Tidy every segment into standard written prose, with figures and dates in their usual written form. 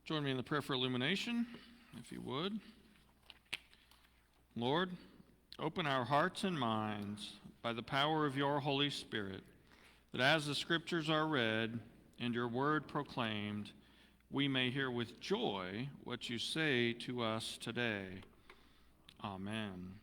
Join me in the prayer for illumination, if you would. Lord, open our hearts and minds by the power of your Holy Spirit, that as the Scriptures are read and your word proclaimed, we may hear with joy what you say to us today. Amen.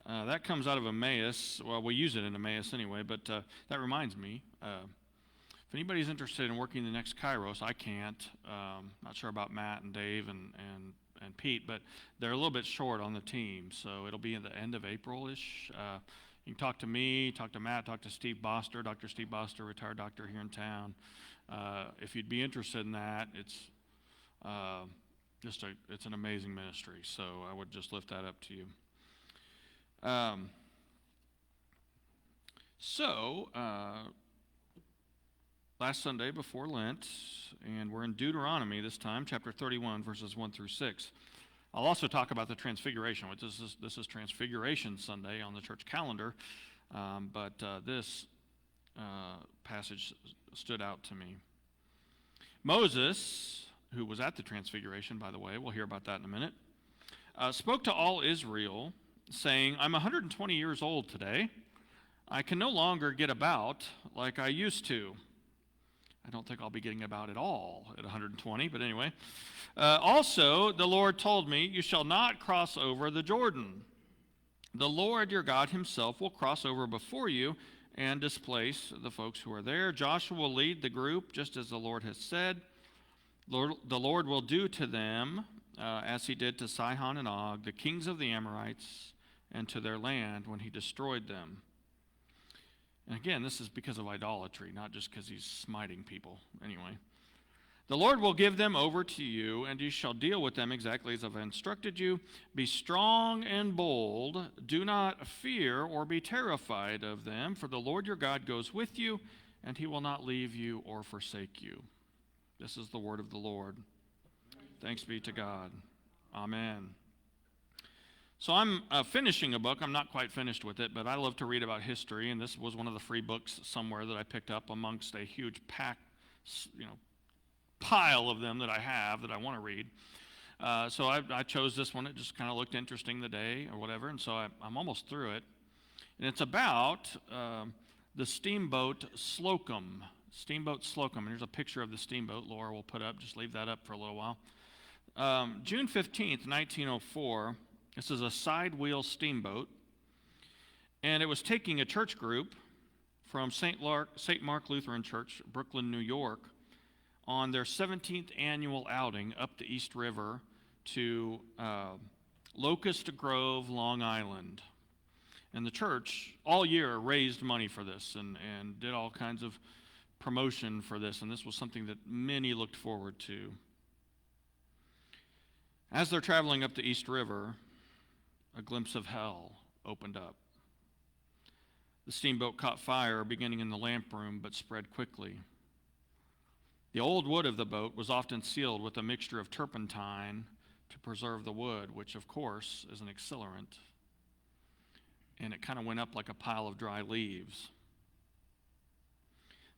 That comes out of Emmaus. Well, we use it in Emmaus anyway, but that reminds me. If anybody's interested in working the next Kairos, I can't. Not sure about Matt and Dave and Pete, but they're a little bit short on the team, so it'll be at the end of April-ish. You can talk to me, talk to Matt, talk to Steve Boster, Dr. Steve Boster, retired doctor here in town. If you'd be interested in that, it's an amazing ministry, so I would just lift that up to you. Last Sunday before Lent, and we're in Deuteronomy this time, chapter 31, verses 1 through 6. I'll also talk about the Transfiguration, which this is Transfiguration Sunday on the church calendar, but this passage stood out to me. Moses, who was at the Transfiguration, by the way, we'll hear about that in a minute, spoke to all Israel, saying, I'm 120 years old today. I can no longer get about like I used to. I don't think I'll be getting about at all at 120, but anyway. Also, the Lord told me, you shall not cross over the Jordan. The Lord your God himself will cross over before you and displace the folks who are there. Joshua will lead the group, just as the Lord has said. The Lord will do to them as he did to Sihon and Og, the kings of the Amorites, and to their land when he destroyed them. And again, this is because of idolatry, not just because he's smiting people. Anyway, the Lord will give them over to you, and you shall deal with them exactly as I've instructed you. Be strong and bold. Do not fear or be terrified of them, for the Lord your God goes with you, and he will not leave you or forsake you. This is the word of the Lord. Thanks be to God. Amen. So I'm finishing a book. I'm not quite finished with it, but I love to read about history, and this was one of the free books somewhere that I picked up amongst a huge pile of them that I have that I want to read. So I chose this one. It just kind of looked interesting the day or whatever, and so I'm almost through it. And it's about the steamboat Slocum. Steamboat Slocum. And here's a picture of the steamboat Laura will put up. Just leave that up for a little while. June 15th, 1904, this is a side-wheel steamboat, and it was taking a church group from St. Mark Lutheran Church, Brooklyn, New York, on their 17th annual outing up the East River to Locust Grove, Long Island. And the church all year raised money for this and did all kinds of promotion for this, and this was something that many looked forward to. As they're traveling up the East River, a glimpse of hell opened up. The steamboat caught fire beginning in the lamp room, but spread quickly. The old wood of the boat was often sealed with a mixture of turpentine to preserve the wood, which of course is an accelerant. And it kind of went up like a pile of dry leaves.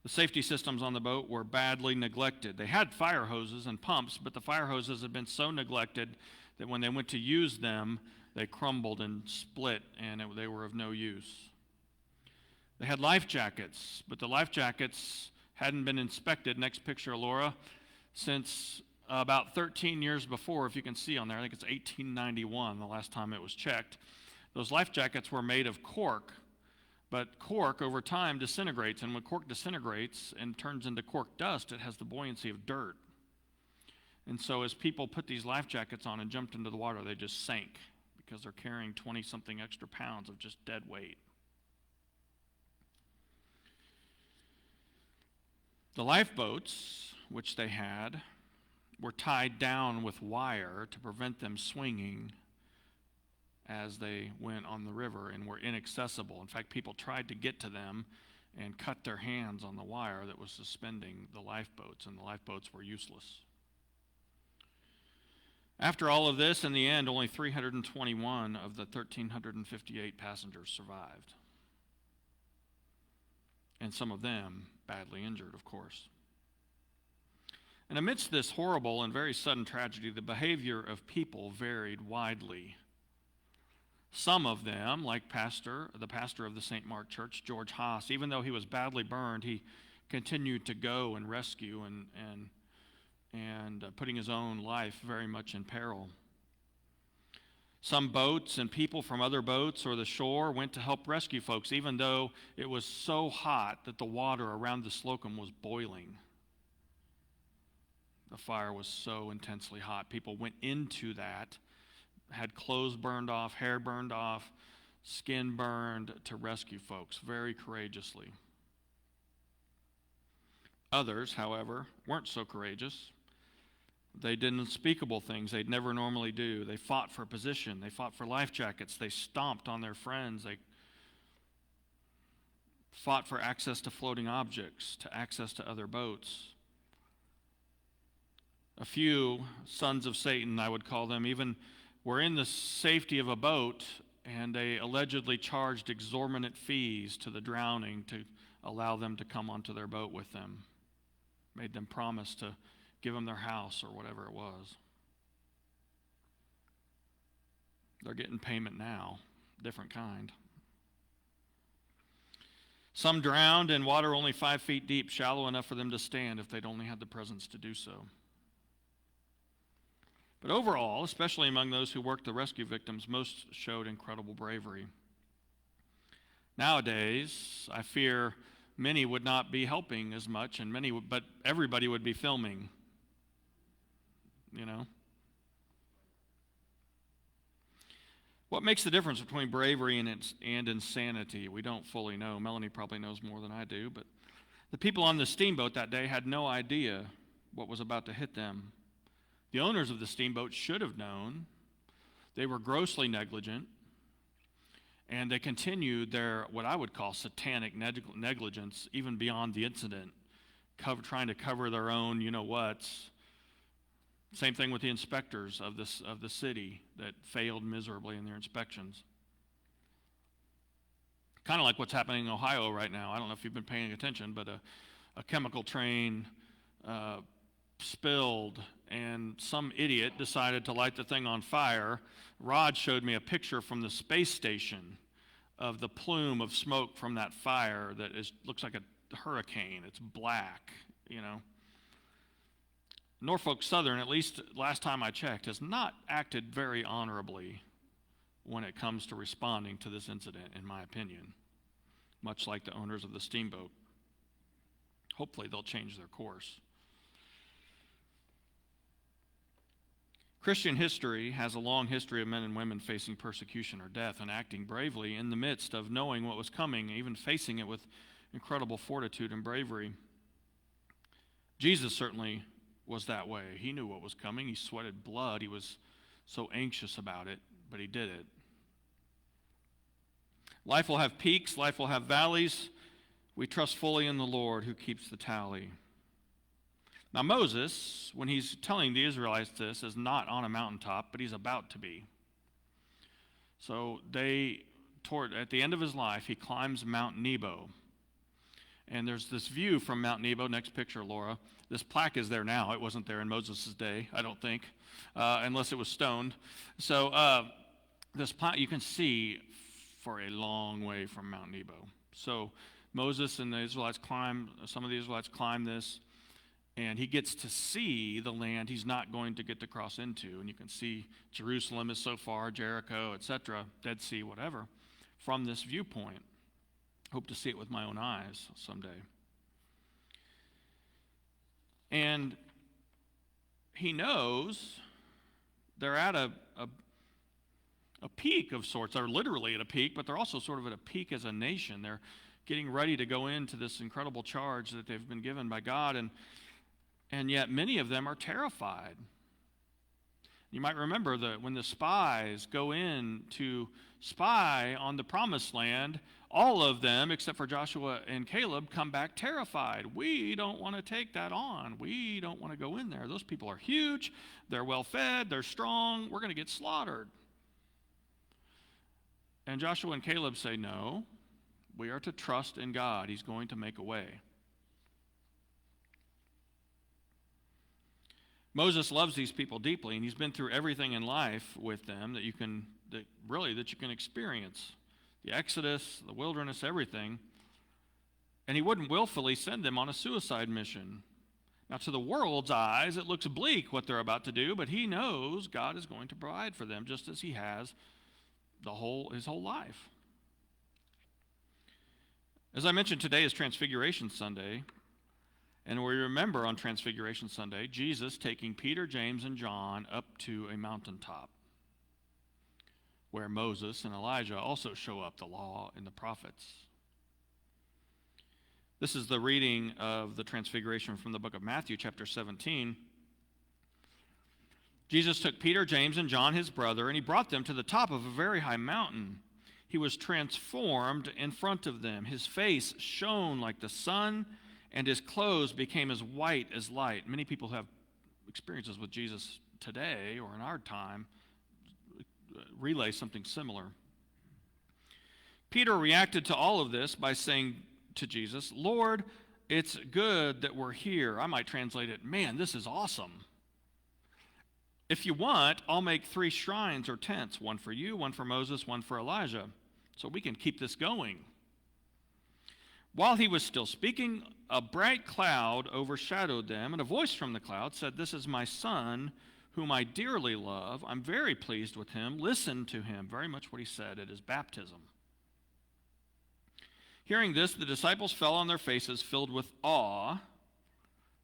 The safety systems on the boat were badly neglected. They had fire hoses and pumps, but the fire hoses had been so neglected that when they went to use them, they crumbled and split, and they were of no use. They had life jackets, but the life jackets hadn't been inspected, next picture, Laura, since about 13 years before, if you can see on there. I think it's 1891, the last time it was checked. Those life jackets were made of cork, but cork over time disintegrates, and when cork disintegrates and turns into cork dust, it has the buoyancy of dirt. And so as people put these life jackets on and jumped into the water, they just sank because they're carrying 20-something extra pounds of just dead weight. The lifeboats, which they had, were tied down with wire to prevent them swinging as they went on the river and were inaccessible. In fact, people tried to get to them and cut their hands on the wire that was suspending the lifeboats, and the lifeboats were useless. After all of this, in the end, only 321 of the 1,358 passengers survived. And some of them badly injured, of course. And amidst this horrible and very sudden tragedy, the behavior of people varied widely. Some of them, like the pastor of the St. Mark Church, George Haas, even though he was badly burned, he continued to go and rescue and putting his own life very much in peril. Some boats and people from other boats or the shore went to help rescue folks, even though it was so hot that the water around the Slocum was boiling. The fire was so intensely hot. People went into that, had clothes burned off, hair burned off, skin burned to rescue folks very courageously. Others, however, weren't so courageous. They did unspeakable things they'd never normally do. They fought for position. They fought for life jackets. They stomped on their friends. They fought for access to floating objects, to access to other boats. A few sons of Satan, I would call them, even were in the safety of a boat, and they allegedly charged exorbitant fees to the drowning to allow them to come onto their boat with them. Made them promise to give them their house or whatever it was. They're getting payment now, different kind. Some drowned in water only 5 feet deep, shallow enough for them to stand if they'd only had the presence to do so. But overall, especially among those who worked the rescue victims, most showed incredible bravery. Nowadays, I fear many would not be helping as much, but everybody would be filming. You know? What makes the difference between bravery and insanity? We don't fully know. Melanie probably knows more than I do, but the people on the steamboat that day had no idea what was about to hit them. The owners of the steamboat should have known. They were grossly negligent, and they continued their, what I would call satanic negligence, even beyond the incident, trying to cover their own you-know-whats. Same thing with the inspectors of the city that failed miserably in their inspections. Kind of like what's happening in Ohio right now. I don't know if you've been paying attention, but a chemical train spilled, and some idiot decided to light the thing on fire. Rod showed me a picture from the space station of the plume of smoke from that fire that looks like a hurricane. It's black, you know. Norfolk Southern, at least last time I checked, has not acted very honorably when it comes to responding to this incident, in my opinion, much like the owners of the steamboat. Hopefully they'll change their course. Christian history has a long history of men and women facing persecution or death and acting bravely in the midst of knowing what was coming, even facing it with incredible fortitude and bravery. Jesus certainly was that way. He knew what was coming. He sweated blood. He was so anxious about it, but he did it. Life will have peaks. Life will have valleys. We trust fully in the Lord who keeps the tally. Now Moses, when he's telling the Israelites this, is not on a mountaintop, but he's about to be. So at the end of his life, he climbs Mount Nebo. And there's this view from Mount Nebo. Next picture, Laura. This plaque is there now. It wasn't there in Moses' day, I don't think, unless it was stoned. So this plaque you can see for a long way from Mount Nebo. So Moses and the Israelites some of the Israelites climb this, and he gets to see the land he's not going to get to cross into. And you can see Jerusalem is so far, Jericho, etc., Dead Sea, whatever, from this viewpoint. Hope to see it with my own eyes someday. And he knows they're at a peak of sorts. They're literally at a peak, but they're also sort of at a peak as a nation. They're getting ready to go into this incredible charge that they've been given by God, and yet many of them are terrified. You might remember that when the spies go in to spy on the promised land, all of them, except for Joshua and Caleb, come back terrified. We don't want to take that on. We don't want to go in there. Those people are huge. They're well-fed. They're strong. We're going to get slaughtered. And Joshua and Caleb say, no, we are to trust in God. He's going to make a way. Moses loves these people deeply, and he's been through everything in life with them that you can experience. The Exodus, the wilderness, everything. And he wouldn't willfully send them on a suicide mission. Now, to the world's eyes, it looks bleak what they're about to do, but he knows God is going to provide for them just as he has his whole life. As I mentioned, today is Transfiguration Sunday, and we remember on Transfiguration Sunday, Jesus taking Peter, James, and John up to a mountaintop where Moses and Elijah also show up, the law and the prophets. This is the reading of the Transfiguration from the book of Matthew, chapter 17. Jesus took Peter, James, and John, his brother, and he brought them to the top of a very high mountain. He was transformed in front of them. His face shone like the sun, and his clothes became as white as light. Many people have experiences with Jesus today or in our time relay something similar. Peter reacted to all of this by saying to Jesus, "Lord, it's good that we're here." I might translate it, "Man, this is awesome. If you want, I'll make 3 shrines or tents, one for you, one for Moses, one for Elijah, so we can keep this going." While he was still speaking, a bright cloud overshadowed them, and a voice from the cloud said, "This is my son, whom I dearly love. I'm very pleased with him. Listen to him." Very much what he said at his baptism. Hearing this, the disciples fell on their faces, filled with awe.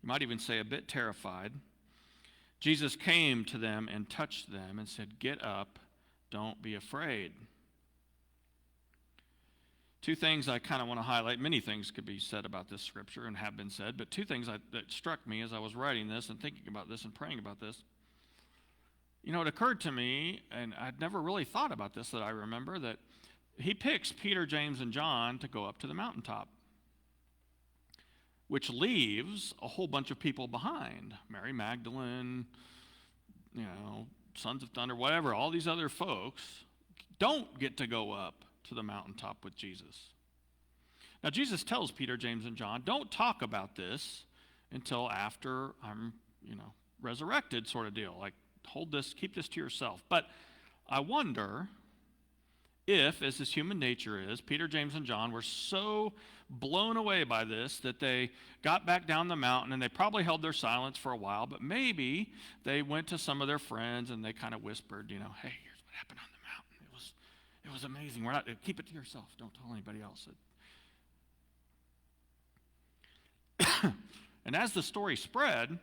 You might even say a bit terrified. Jesus came to them and touched them and said, "Get up, don't be afraid." 2 things I kind of want to highlight. Many things could be said about this scripture and have been said, but 2 things that struck me as I was writing this and thinking about this and praying about this. You know, it occurred to me, and I'd never really thought about this that I remember, that he picks Peter, James, and John to go up to the mountaintop, which leaves a whole bunch of people behind. Mary Magdalene, Sons of Thunder, whatever, all these other folks don't get to go up to the mountaintop with Jesus. Now, Jesus tells Peter, James, and John, don't talk about this until after I'm, resurrected, sort of deal. Like, hold this, keep this to yourself. But I wonder if, as this human nature is, Peter, James, and John were so blown away by this that they got back down the mountain, and they probably held their silence for a while, but maybe they went to some of their friends and they kind of whispered, "Hey, here's what happened on the mountain. It was amazing. Keep it to yourself. Don't tell anybody else." And as the story spread,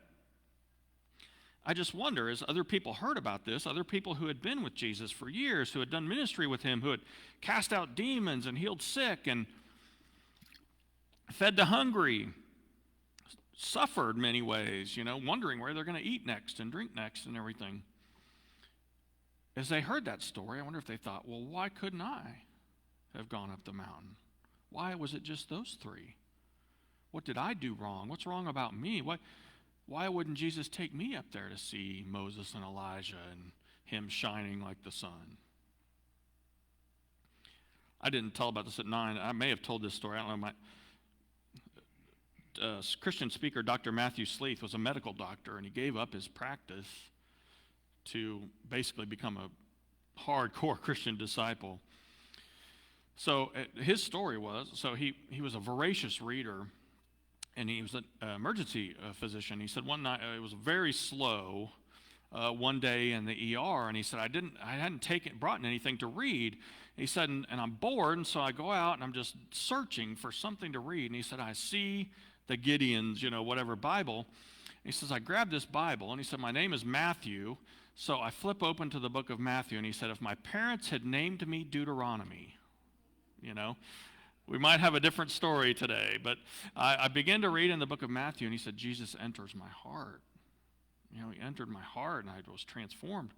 I just wonder, as other people heard about this, other people who had been with Jesus for years, who had done ministry with him, who had cast out demons and healed sick and fed the hungry, suffered many ways, wondering where they're going to eat next and drink next and everything. As they heard that story, I wonder if they thought, well, why couldn't I have gone up the mountain? Why was it just those 3? What did I do wrong? What's wrong about me? Why wouldn't Jesus take me up there to see Moses and Elijah and him shining like the sun? I didn't tell about this at 9. I may have told this story. I don't know. My Christian speaker, Dr. Matthew Sleeth, was a medical doctor, and he gave up his practice to basically become a hardcore Christian disciple. So his story was, he was a voracious reader, and he was an emergency physician. He said one night, it was very slow one day in the ER, and he said, I hadn't brought anything to read. He said, and I'm bored, and so I go out, and I'm just searching for something to read. And he said, I see the Gideon's, whatever Bible. And he says, I grabbed this Bible, and he said, my name is Matthew, so I flip open to the book of Matthew, and he said, if my parents had named me Deuteronomy, we might have a different story today, but I began to read in the book of Matthew, and he said, Jesus enters my heart. He entered my heart, and I was transformed.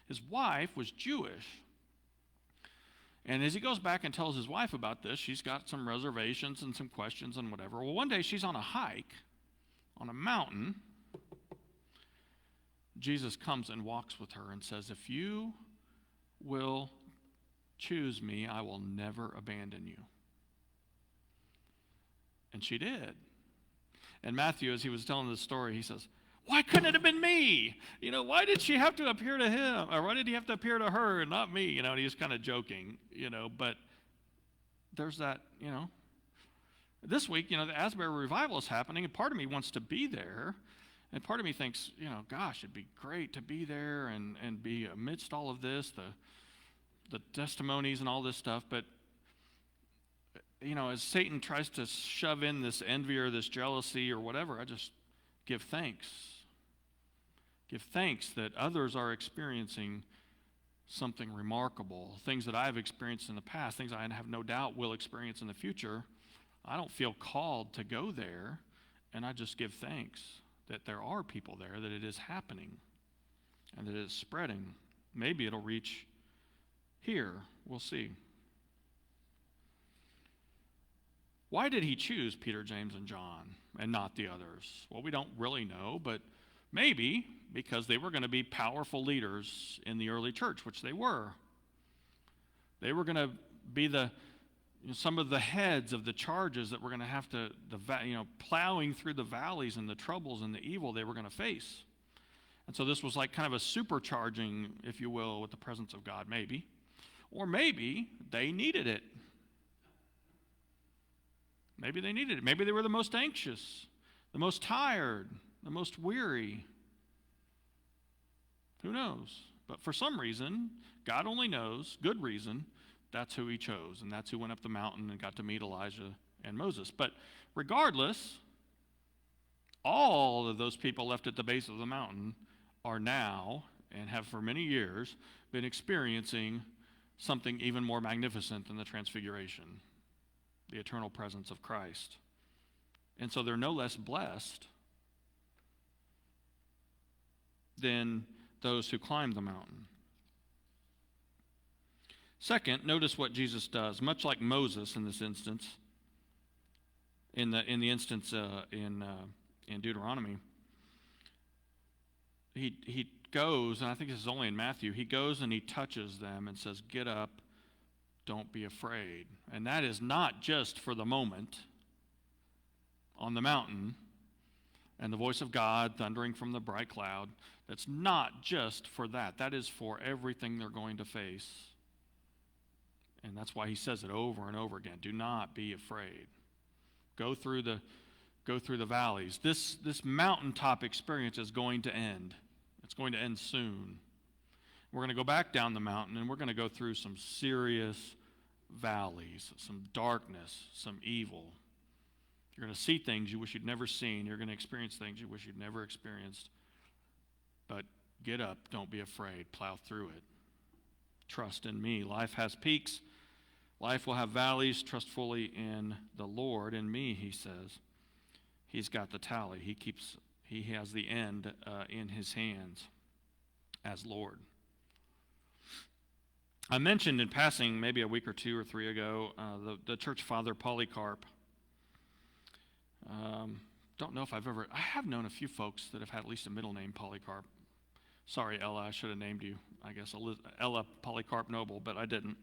His wife was Jewish. And as he goes back and tells his wife about this, she's got some reservations and some questions and whatever. Well, one day she's on a hike on a mountain. Jesus comes and walks with her and says, if you will choose me, I will never abandon you. And she did. And Matthew, as he was telling this story, he says, Why couldn't it have been me? Why did she have to appear to him? Or why did he have to appear to her and not me? And he's kind of joking, but there's that, This week, the Asbury revival is happening, and part of me wants to be there, and part of me thinks, gosh, it'd be great to be there and be amidst all of this, the testimonies and all this stuff, but as Satan tries to shove in this envy or this jealousy or whatever, I just give thanks. Give thanks that others are experiencing something remarkable, things that I've experienced in the past, things I have no doubt will experience in the future. I don't feel called to go there, and I just give thanks that there are people there, that it is happening, and that it is spreading. Maybe it'll reach here. We'll see. Why did he choose Peter, James, and John and not the others? Well, we don't really know, but maybe because they were going to be powerful leaders in the early church, which they were. They were going to be some of the heads of the charges that were going to have to, plowing through the valleys and the troubles and the evil they were going to face. And so this was like kind of a supercharging, if you will, with the presence of God, maybe. Or maybe they needed it. Maybe they needed it. Maybe they were the most anxious, the most tired, the most weary. Who knows? But for some reason, God only knows, good reason, that's who he chose. And that's who went up the mountain and got to meet Elijah and Moses. But regardless, all of those people left at the base of the mountain are now, and have for many years, been experiencing something even more magnificent than the transfiguration. The eternal presence of Christ. And so they're no less blessed than those who climbed the mountain. Second, notice what Jesus does. Much like Moses in this instance, in the instance in Deuteronomy, he goes, and I think this is only in Matthew, he goes and he touches them and says, "Get up. Don't be afraid." And that is not just for the moment on the mountain and the voice of God thundering from the bright cloud. That's not just for that. That is for everything they're going to face. And that's why he says it over and over again. Do not be afraid. Go through the valleys. This mountaintop experience is going to end. It's going to end soon. We're going to go back down the mountain, and we're going to go through some serious valleys, some darkness, some evil. You're going to see things you wish you'd never seen. You're going to experience things you wish you'd never experienced. But get up. Don't be afraid. Plow through it. Trust in me. Life has peaks. Life will have valleys. Trust fully in the Lord. In me, he says. He's got the tally. He has the end in his hands as Lord. I mentioned in passing maybe a week or two or three ago the church father Polycarp. Don't know if I have known a few folks that have had at least a middle name Polycarp. Sorry, Ella, I should have named you, I guess, Ella Polycarp Noble, but I didn't.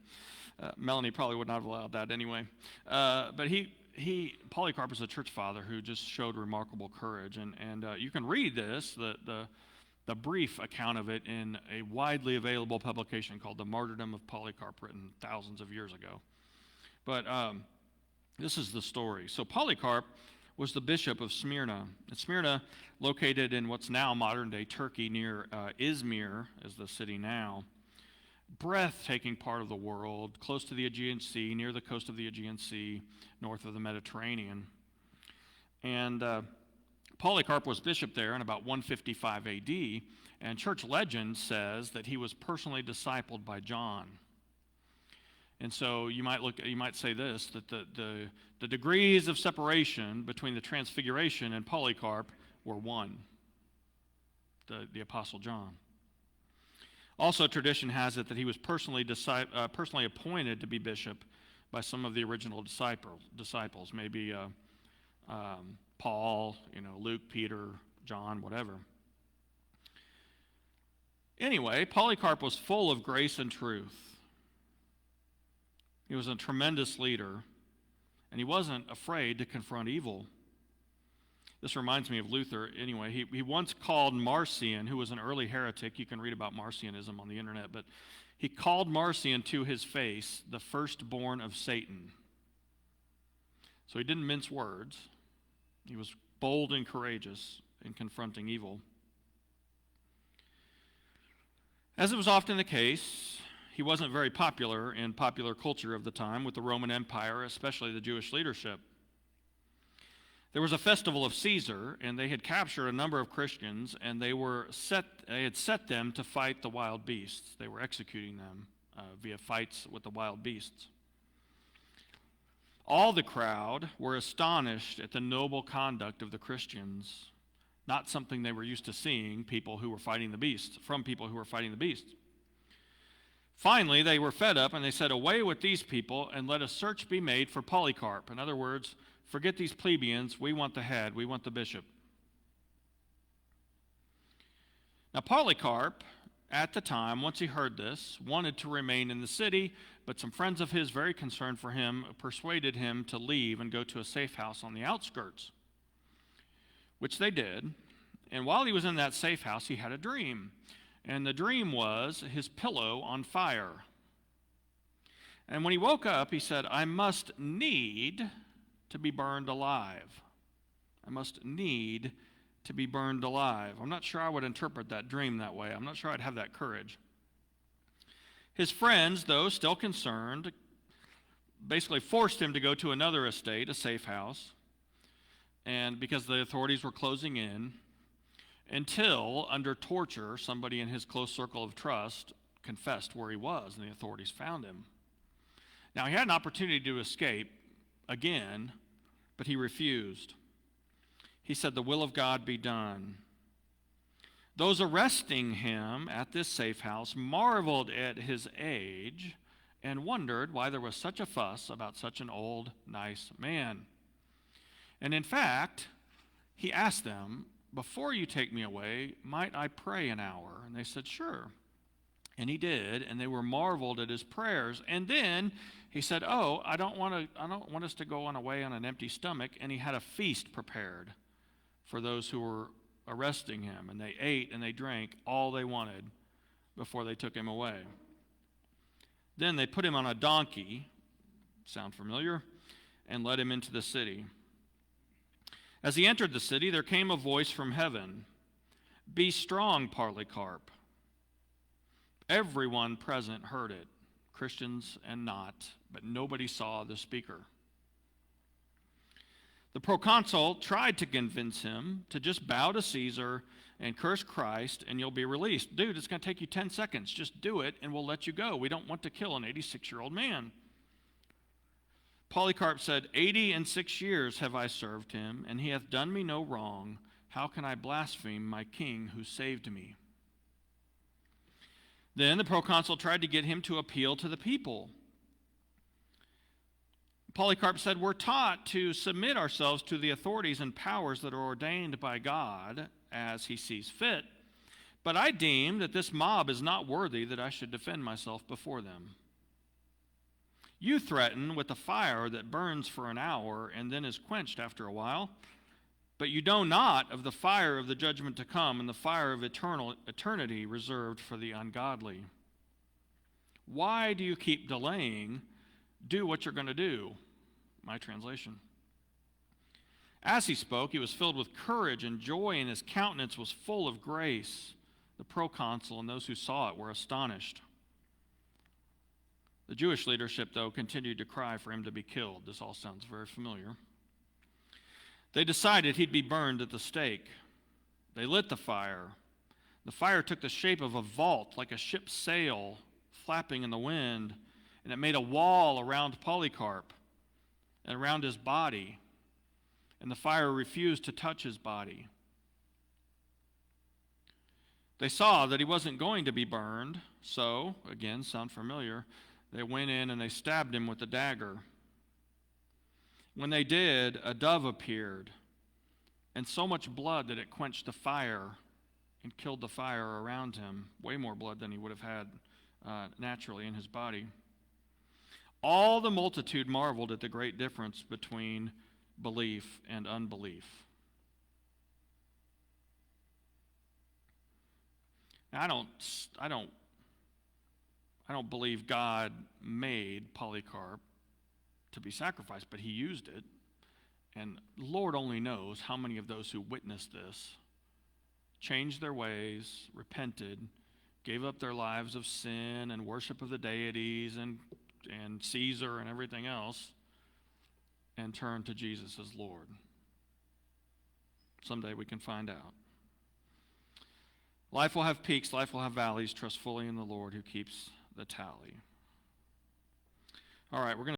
Melanie probably would not have allowed that anyway. But Polycarp is a church father who just showed remarkable courage. And you can read this, the brief account of it, in a widely available publication called The Martyrdom of Polycarp, written thousands of years ago. But this is the story. So Polycarp was the bishop of Smyrna. And Smyrna, located in what's now modern-day Turkey, near Izmir, is the city now. Breathtaking part of the world, close to the Aegean Sea, near the coast of the Aegean Sea, north of the Mediterranean. And Polycarp was bishop there in about 155 A.D., and church legend says that he was personally discipled by John. And so you might say this, that the degrees of separation between the Transfiguration and Polycarp were one, the Apostle John. Also, tradition has it that he was personally appointed to be bishop by some of the original disciples, maybe Paul, Luke, Peter, John, whatever. Anyway, Polycarp was full of grace and truth. He was a tremendous leader, and he wasn't afraid to confront evil. This reminds me of Luther. Anyway, he once called Marcion, who was an early heretic. You can read about Marcionism on the internet, but he called Marcion to his face the firstborn of Satan. So he didn't mince words. He was bold and courageous in confronting evil. As it was often the case, he wasn't very popular in popular culture of the time with the Roman Empire, especially the Jewish leadership. There was a festival of Caesar, and they had captured a number of Christians, and they had set them to fight the wild beasts. They were executing them via fights with the wild beasts. All the crowd were astonished at the noble conduct of the Christians, not something they were used to seeing from people who were fighting the beasts. Finally, they were fed up, and they said, "Away with these people, and let a search be made for Polycarp." In other words, forget these plebeians. We want the head. We want the bishop. Now, Polycarp, at the time, once he heard this, wanted to remain in the city, but some friends of his, very concerned for him, persuaded him to leave and go to a safe house on the outskirts, which they did. And while he was in that safe house, he had a dream. And the dream was his pillow on fire. And when he woke up, he said, "I must need to be burned alive. I must need to be burned alive." I'm not sure I would interpret that dream that way. I'm not sure I'd have that courage. His friends, though, still concerned, basically forced him to go to another estate, a safe house, and because the authorities were closing in, until, under torture, somebody in his close circle of trust confessed where he was, and the authorities found him. Now, he had an opportunity to escape again, but he refused. He said, "The will of God be done." Those arresting him at this safe house marveled at his age and wondered why there was such a fuss about such an old, nice man. And in fact, he asked them, "Before you take me away, might I pray an hour?" And they said, "Sure." And he did, and they were marveled at his prayers. And then he said, I don't want us to go on away on an empty stomach. And he had a feast prepared for those who were arresting him. And they ate and they drank all they wanted before they took him away. Then they put him on a donkey, sound familiar, and led him into the city. As he entered the city, there came a voice from heaven, "Be strong, Polycarp." Everyone present heard it, Christians and not, but nobody saw the speaker. The proconsul tried to convince him to just bow to Caesar and curse Christ, and you'll be released. Dude, it's going to take you 10 seconds. Just do it, and we'll let you go. We don't want to kill an 86-year-old man. Polycarp said, 86 years have I served him, and he hath done me no wrong. How can I blaspheme my king who saved me? Then the proconsul tried to get him to appeal to the people. Polycarp said, "We're taught to submit ourselves to the authorities and powers that are ordained by God as he sees fit. But I deem that this mob is not worthy that I should defend myself before them. You threaten with the fire that burns for an hour and then is quenched after a while. But you know not of the fire of the judgment to come and the fire of eternity reserved for the ungodly. Why do you keep delaying? Do what you're going to do." My translation. As he spoke, he was filled with courage and joy, and his countenance was full of grace. The proconsul and those who saw it were astonished. The Jewish leadership, though, continued to cry for him to be killed. This all sounds very familiar. They decided he'd be burned at the stake. They lit the fire. The fire took the shape of a vault, like a ship's sail flapping in the wind, and it made a wall around Polycarp and around his body, and the fire refused to touch his body. They saw that he wasn't going to be burned, so, again, sound familiar, they went in and they stabbed him with a dagger. When they did, a dove appeared, and so much blood that it quenched the fire and killed the fire around him. Way more blood than he would have had naturally in his body. All the multitude marveled at the great difference between belief and unbelief. Now, I don't believe God made Polycarp to be sacrificed, but he used it. And Lord only knows how many of those who witnessed this changed their ways, repented, gave up their lives of sin and worship of the deities and Caesar and everything else, and turned to Jesus as Lord. Someday we can find out. Life will have peaks, life will have valleys. Trust fully in the Lord who keeps the tally. All right, we're going to